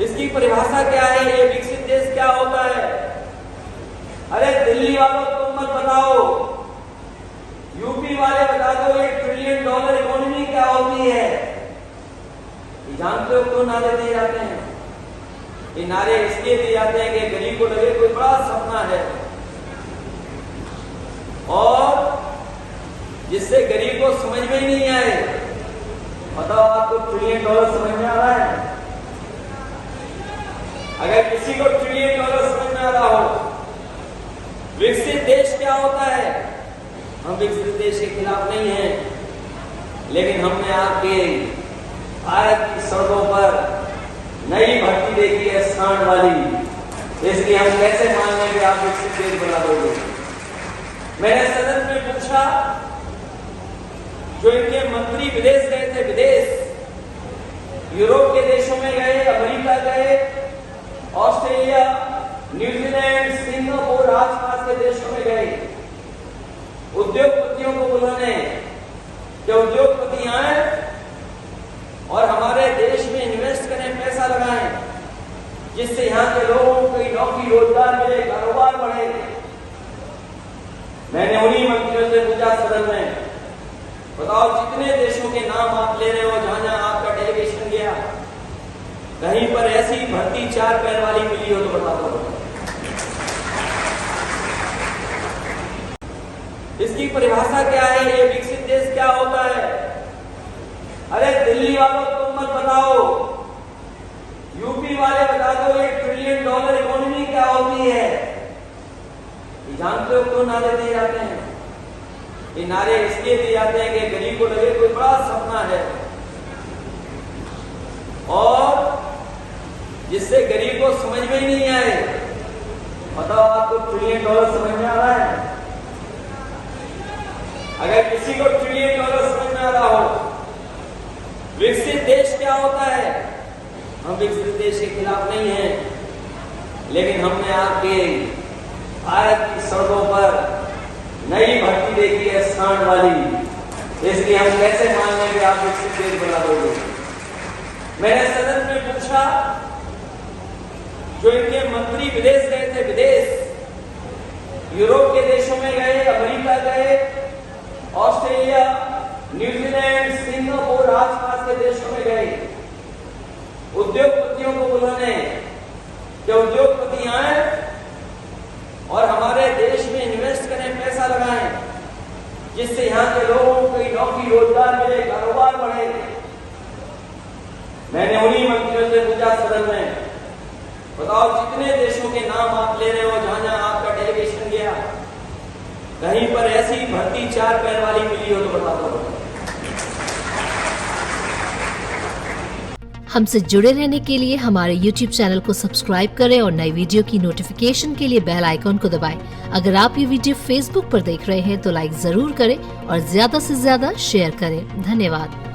इसकी परिभाषा क्या है? ये विकसित देश क्या होता है? अरे दिल्ली वालों तुम मत बताओ, यूपी वाले बता दो $1 ट्रिलियन इकोनॉमी क्या होती है। ये जानते हो क्यों नारे दिए जाते हैं? ये नारे इसलिए दिए जाते हैं कि गरीब को लगे कोई बड़ा सपना है, और जिससे गरीब को समझ में ही नहीं आए। बताओ आपको $1 ट्रिलियन समझ में आ रहा है? अगर किसी को $1 ट्रिलियन समझ में आ रहा हो, विकसित देश क्या होता है? हम विकसित देश के खिलाफ नहीं हैं, लेकिन हमने आपके भारत की सड़कों पर नई भर्ती देखी है सांड वाली, इसलिए हम कैसे मान लें कि आप विकसित देश बना दोगे। मैंने सदन में पूछा, जो इनके मंत्री विदेश गए थे, विदेश यूरोप के देशों में गए, अमेरिका गए, ऑस्ट्रेलिया, न्यूजीलैंड, सिंगापुर, आसपास के देशों में गए, उद्योगपतियों को उन्होंने कि उद्योगपति आए और हमारे देश में इन्वेस्ट करें, पैसा लगाएं, जिससे यहाँ के लोगों को नौकरी रोजगार मिले, कारोबार बढ़े। मैंने उन्हीं मंत्रियों से पूछा सदन में, बताओ जितने देशों के नाम आप ले रहे हो, जहां जहां आपका डेलीगेशन गया, कहीं पर ऐसी भर्ती 4 पैर वाली मिली हो तो बता दो। इसकी परिभाषा क्या है? ये विकसित देश क्या होता है? अरे दिल्ली वालों तुम मत बताओ, यूपी वाले बता दो $1 ट्रिलियन इकोनॉमी क्या होती है। ये जानते हो क्यों नारे दिए जाते हैं? ये नारे इसलिए दिए जाते हैं कि गरीब को लगे कोई बड़ा सपना है, और जिससे गरीब को समझ में ही नहीं आए। बताओ आपको $1 ट्रिलियन समझ में आ रहा है? अगर किसी को $1 ट्रिलियन समझ में आ रहा हो, विकसित देश क्या होता है? हम विकसित देश के खिलाफ नहीं हैं, लेकिन हमने आपके भारत की सड़कों पर नई भर्ती देखी है सांड वाली, इसलिए हम कैसे मान लें कि आप विकसित देश बना दोगे। मैंने सदन में पूछा, जो इनके मंत्री विदेश गए थे, विदेश यूरोप के देशों में गए, अमेरिका गए, ऑस्ट्रेलिया, न्यूजीलैंड, सिंगापुर, आसपास के देशों में गए, उद्योगपतियों को उन्होंने कि उद्योगपति आए और हमारे देश में इन्वेस्ट करें, पैसा लगाएं, जिससे यहाँ के लोगों को नौकरी रोजगार मिले, कारोबार बढ़े। मैंने उन्हीं मंत्रियों से पूछा सदन में, बताओ जितने देशों के नाम आप ले रहे हो, जहां जहां आपका डेलीगेशन गया, कहीं पर ऐसी भर्ती 4 पैर वाली मिली हो तो बता दो। हमसे जुड़े रहने के लिए हमारे YouTube चैनल को सब्सक्राइब करें और नई वीडियो की नोटिफिकेशन के लिए बेल आइकॉन को दबाएं। अगर आप ये वीडियो Facebook पर देख रहे हैं तो लाइक जरूर करें और ज्यादा से ज्यादा शेयर करें। धन्यवाद।